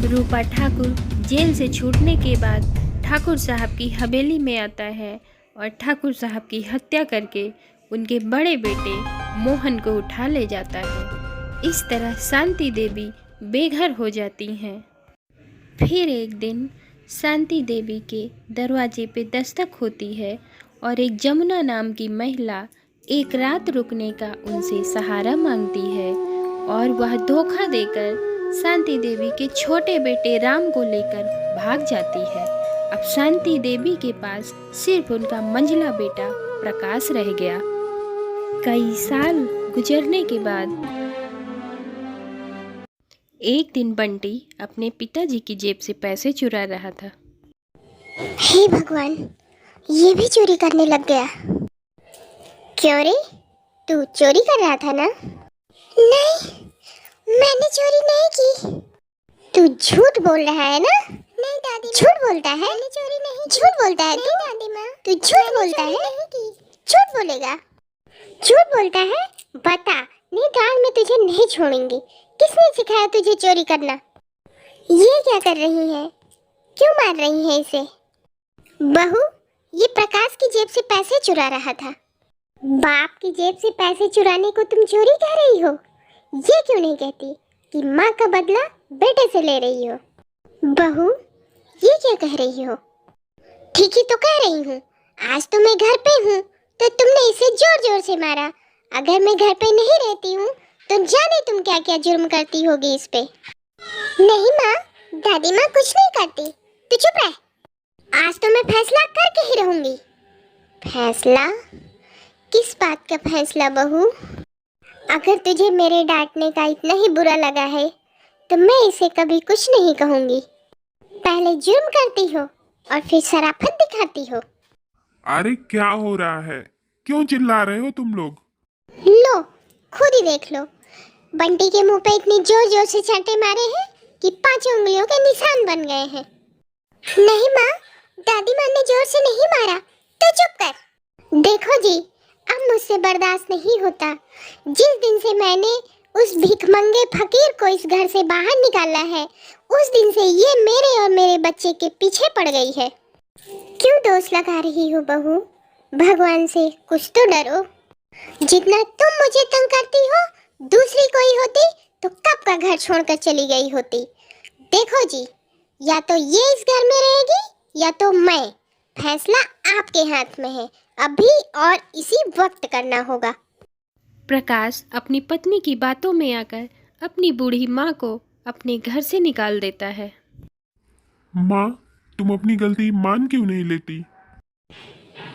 रूपा Thakur jail से छूटने के बाद ठाकुर साहब की हवेली में आता है और ठाकुर साहब की हत्या करके उनके बड़े बेटे मोहन को उठा ले जाता है। इस तरह शांति देवी बेघर हो जाती हैं। फिर एक दिन शांति देवी के दरवाजे पे दस्तक होती है और एक जमुना नाम की महिला एक रात रुकने का उनसे सहारा मांगती है और वह धोखा देकर शांति देवी के छोटे बेटे राम को लेकर भाग जाती है। अब शांति देवी के पास सिर्फ उनका मंझला बेटा प्रकाश रह गया। कई साल गुजरने के बाद एक दिन बंटी अपने पिताजी की जेब से पैसे चुरा रहा था। हे भगवान, ये भी चोरी करने लग गया। क्यों रे, तू चोरी कर रहा था ना? नहीं, मैंने चोरी नहीं की। तू झूठ बोल रहा है ना? नहीं दादी, झूठ बोलता है। मैंने चोरी नहीं की। झूठ बोलता है तू? दादी माँ, तू झूठ बोलता है। झूठ बोलेगा? झूठ बोलता है? बता, नहीं तो आज मैं तुझे नहीं छोड़ूंगी। किसने सिखाया तुझे चोरी करना? ये क्या कर रही है? क्यों मार रही है इसे? बहू, ये प्रकाश की जेब से पैसे चुरा रहा था। बाप की जेब से पैसे चुराने को तुम चोरी कह रही हो? ये क्यों नहीं कहती कि माँ का बदला बेटे से ले रही हो? बहू, ये क्या कह रही हो? ठीक ही तो कह रही हूँ। आज तो मैं घर पे हूँ तो तुमने इसे जोर जोर से मारा। अगर मैं घर पे नहीं रहती हूँ तो जाने तुम क्या क्या जुर्म करती होगी इस पे। नहीं माँ, दादी माँ कुछ नहीं करती। तू चुप रह। आज तो मैं फैसला करके ही रहूंगी। फैसला? किस बात का फैसला बहू? अगर तुझे मेरे डांटने का इतना ही बुरा लगा है तो मैं इसे कभी कुछ नहीं कहूंगी। पहले जुर्म करती हो और फिर शराफत दिखाती हो। अरे क्या हो रहा है? क्यों चिल्ला रहे हो तुम लोग? लो, खुद ही देख लो। बंटी के मुंह पे इतनी जोर जोर से चांटे मारे हैं कि 5 उंगलियों के निशान बन गए हैं। नहीं माँ, दादी माँ ने जोर से नहीं मारा। तो चुप कर। देखो जी, अब मुझसे बर्दाश्त नहीं होता। जिस दिन से मैंने उस भिखमंगे फकीर को इस घर से बाहर निकाला है, उस दिन से ये मेरे और मेरे बच्चे के पीछे पड़ गई है। क्यों दोष लगा रही हो बहू? भगवान से कुछ तो डरो। जितना तुम मुझे तंग करती हो, दूसरी कोई होती तो कब का घर छोड़कर चली गई होती। देखो जी, या तो ये इस घर में रहेगी या तो मैं। फैसला आपके हाथ में है। अभी और इसी वक्त करना होगा। प्रकाश अपनी पत्नी की बातों में आकर अपनी बूढ़ी माँ को अपने घर से निकाल देता है। माँ, तुम अपनी गलती मान क्यों नहीं लेती?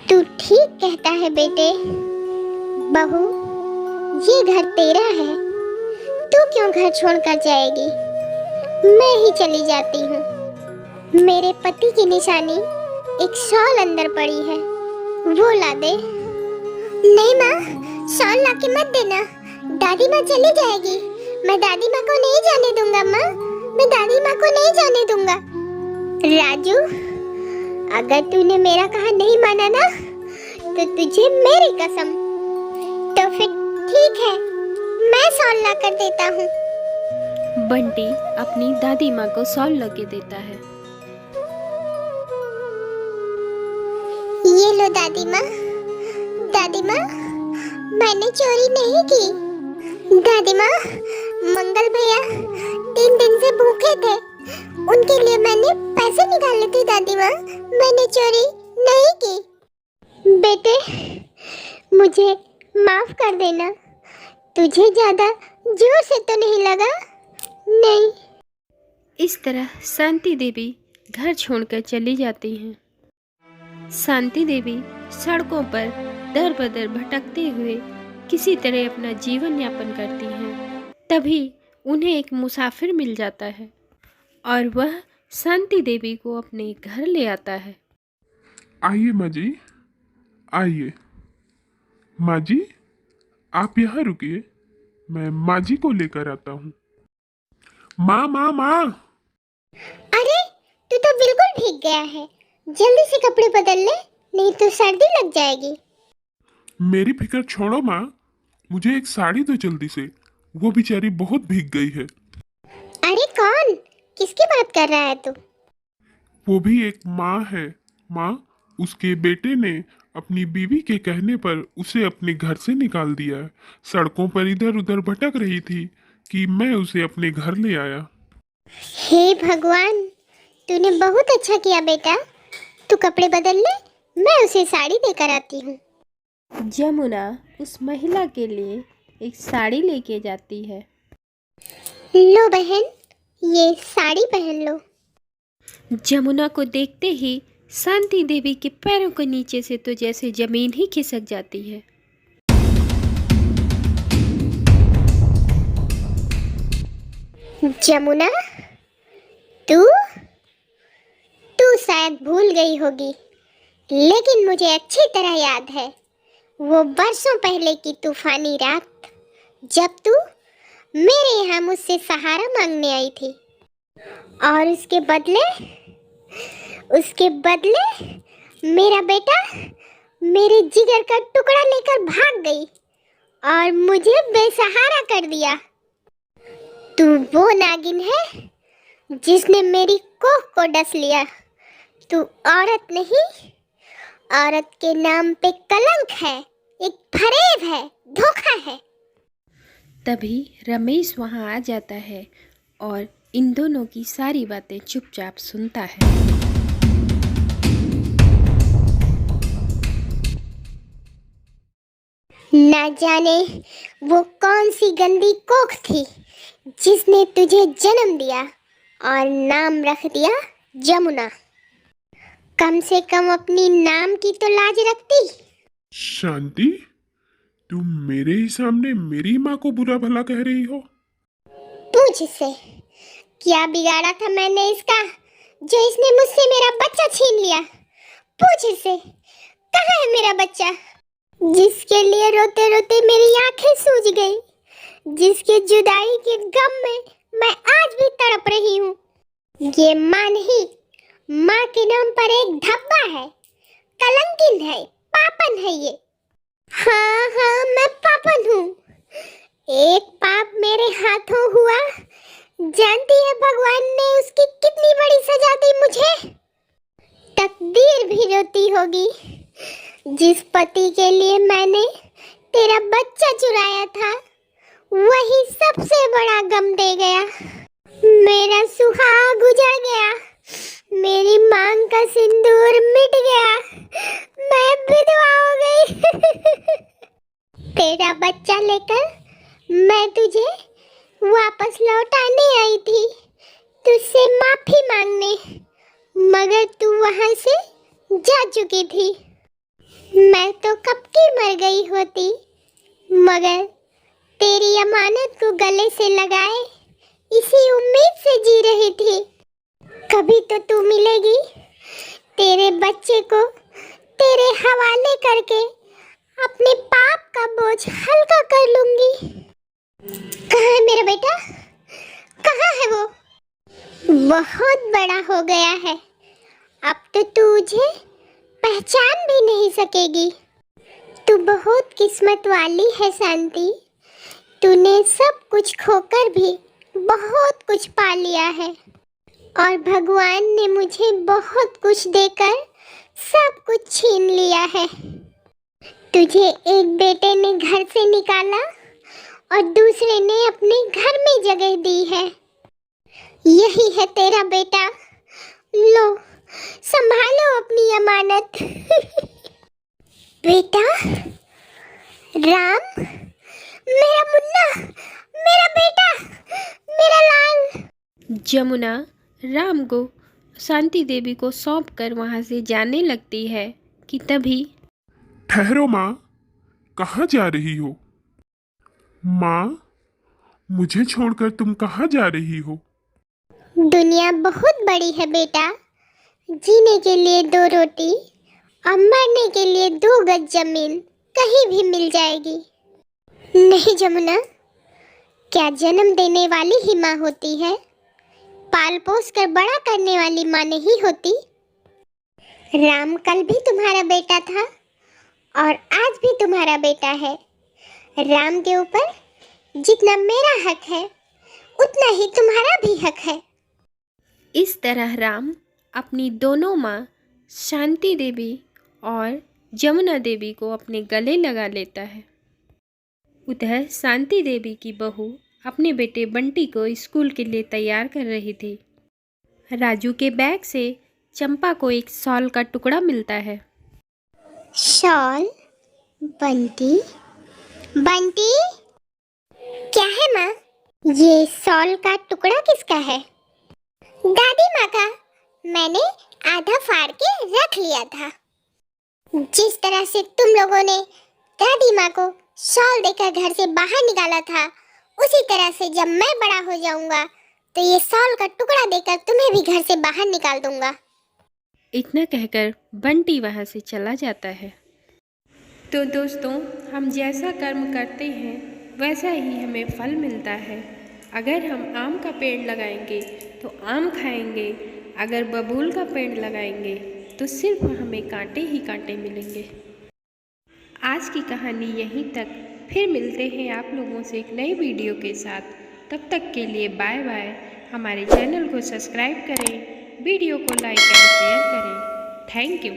तू ठीक कहता है बेटे। बहू, ये घर तेरा है। तू क्यों घर छोड़कर जाएगी? मैं ही चली जाती हूँ। मेरे पति की निशानी एक शॉल अंदर पड़ी है, वो ला दे। नहीं माँ, शॉल ला के मत देना। दादी माँ चली जाएगी। मैं दादी माँ को नहीं जाने दूंगा माँ। मैं दादी माँ को नहीं जाने दूंगा। राजू, अगर तूने मेरा कहा नहीं माना ना तो तुझे मेरी कसम। तो फिर ठीक है, मैं शॉल ला कर देता हूँ। बंटी अपनी दादी माँ को शॉल लगे देता है। ये लो दादी माँ। दादी माँ, मैंने चोरी नहीं की। दादी माँ, मंगल भैया 3 दिन से भूखे थे, उनके लिए मैंने पैसे निकाले थे। दादी माँ, मैंने चोरी नहीं की। बेटे, मुझे माफ कर देना। तुझे ज्यादा जोर से तो नहीं लगा? नहीं। इस तरह शांति देवी घर छोड़कर चली जाती हैं। शांति देवी सड़कों पर दर बदर भटकते हुए किसी तरह अपना जीवन यापन करती हैं। तभी उन्हें एक मुसाफिर मिल जाता है और वह शांति देवी को अपने घर ले आता है। आइए माँ जी, आइए। माँ जी, आप यहाँ रुकिए, मैं माँ जी को लेकर आता हूँ। माँ माँ माँ। अरे, तू तो बिल्कुल भीग गया है। जल्दी से कपड़े बदल ले, नहीं तो सर्दी लग जाएगी। मेरी फिक्र छोड़ो माँ, मुझे एक साड़ी दो जल्दी से, वो बेचारी बहुत भीग गई है। अरे कौन? किसकी बात कर रहा है तू? वो भी एक माँ है। माँ, उसके बेटे ने अपनी बीवी के कहने पर उसे अपने घर से निकाल दिया है। सड़कों पर इधर उधर भटक रही थी कि मैं उसे अपने घर ले आया। हे भगवान, तूने बहुत अच्छा किया बेटा। तू कपड़े बदल ले, मैं उसे साड़ी देकर आती हूँ। जमुना उस महिला के लिए एक साड़ी लेके जाती है। लो बहन, ये साड़ी पहन लो। जमुना को देखते ही शांति देवी के पैरों के नीचे से तो जैसे जमीन ही खिसक जाती है। जमुना, तू तू शायद भूल गई होगी, लेकिन मुझे अच्छी तरह याद है वो बरसों पहले की तूफानी रात, जब तू मेरे यहाँ मुझसे सहारा मांगने आई थी और उसके बदले मेरा बेटा मेरे जिगर का टुकड़ा लेकर भाग गई और मुझे बेसहारा कर दिया। तू वो नागिन है जिसने मेरी कोख को डस लिया। तू औरत नहीं, औरत के नाम पे कलंक है, एक फरेब है, धोखा है। तभी रमेश वहाँ आ जाता है और इन दोनों की सारी बातें चुपचाप सुनता है। ना जाने वो कौन सी गंदी कोख थी जिसने तुझे जन्म दिया और नाम रख दिया जमुना। कम से कम अपनी नाम की तो लाज रखती। शांति, तुम मेरे ही सामने मेरी माँ को बुरा भला कह रही हो? पूछ इससे, क्या बिगाड़ा था मैंने इसका जो इसने मुझसे मेरा बच्चा छीन लिया? पूछ इससे, कहाँ है मेरा बच्चा जिसके लिए रोते रोते मेरी आंखें सूज गई, जिसके जुदाई के गम में मैं आज भी तड़प रही हूँ। ये माँ नहीं, माँ के नाम पर एक धब्बा है, कलंकिन है, पापन है ये। हाँ हाँ, मैं पापन हूँ। एक पाप मेरे हाथों हुआ, जानती है भगवान ने उसकी कितनी बड़ी सजा दी मुझे? तकदीर भी रोती होगी। जिस पति के लिए मैंने तेरा बच्चा चुराया था, वही सबसे बड़ा गम दे गया। मेरा सुहाग उजड़ गया, मेरी मांग का सिंदूर मिट गया, मैं विधवा हो गई। तेरा बच्चा लेकर मैं तुझे वापस लौटाने आई थी, तुझसे माफी मांगने, मगर तू वहां से जा चुकी थी। मैं तो कब की मर गई होती, मगर तेरी अमानत को गले से लगाए इसी उम्मीद से जी रही थी, कभी तो तू मिलेगी। तेरे बच्चे को तेरे हवाले करके अपने पाप का बोझ हल्का कर लूंगी। कहाँ है मेरा बेटा? कहाँ है वो? बहुत बड़ा हो गया है, अब तो तुझे पहचान भी नहीं सकेगी। तू बहुत किस्मत वाली है शांति, तूने सब कुछ खोकर भी बहुत कुछ पा लिया है और भगवान ने मुझे बहुत कुछ देकर सब कुछ छीन लिया है। तुझे एक बेटे ने घर से निकाला और दूसरे ने अपने घर में जगह दी है। यही है तेरा बेटा, लो संभालो अपनी अमानत। बेटा राम, मेरा मुन्ना, मेरा बेटा, मेरा लाल। जमुना राम को शांति देवी को सौंप कर वहाँ से जाने लगती है कि तभी ठहरो माँ, कहाँ जा रही हो? माँ, मुझे छोड़कर तुम कहाँ जा रही हो? दुनिया बहुत बड़ी है बेटा, जीने के लिए 2 रोटी और मरने के लिए 2 गज जमीन कहीं भी मिल जाएगी। नहीं जमुना, क्या जन्म देने वाली ही माँ होती है, पाल पोस कर बड़ा करने वाली माँ नहीं होती? राम कल भी तुम्हारा बेटा था और आज भी तुम्हारा बेटा है। राम के ऊपर जितना मेरा हक है, उतना ही तुम्हारा भी हक है। इस तरह राम अपनी दोनों माँ शांति देवी और जमुना देवी को अपने गले लगा लेता है। उधर शांति देवी की बहू अपने बेटे बंटी को स्कूल के लिए तैयार कर रही थी। राजू के बैग से चंपा को एक शॉल का टुकड़ा मिलता है। शॉल? बंटी? बंटी? क्या है माँ? ये शॉल का टुकड़ा किसका है? दादी माँ का। मैंने आधा फाड़ के रख लिया था। जिस तरह से तुम लोगों ने दादी माँ को शॉल देकर घर से बाहर निकाला था, उसी तरह से जब मैं बड़ा हो जाऊंगा तो ये शॉल का टुकड़ा देकर तुम्हें भी घर से बाहर निकाल दूंगा। इतना कहकर बंटी वहाँ से चला जाता है। तो दोस्तों, हम जैसा कर्म करते हैं वैसा ही हमें फल मिलता है। अगर हम आम का पेड़ लगाएंगे तो आम खाएंगे, अगर बबूल का पेड़ लगाएंगे तो सिर्फ हमें कांटे ही कांटे मिलेंगे। आज की कहानी यहीं तक। फिर मिलते हैं आप लोगों से एक नई वीडियो के साथ। तब तक के लिए बाय बाय। हमारे चैनल को सब्सक्राइब करें, वीडियो को लाइक एंड शेयर करें। Thank you.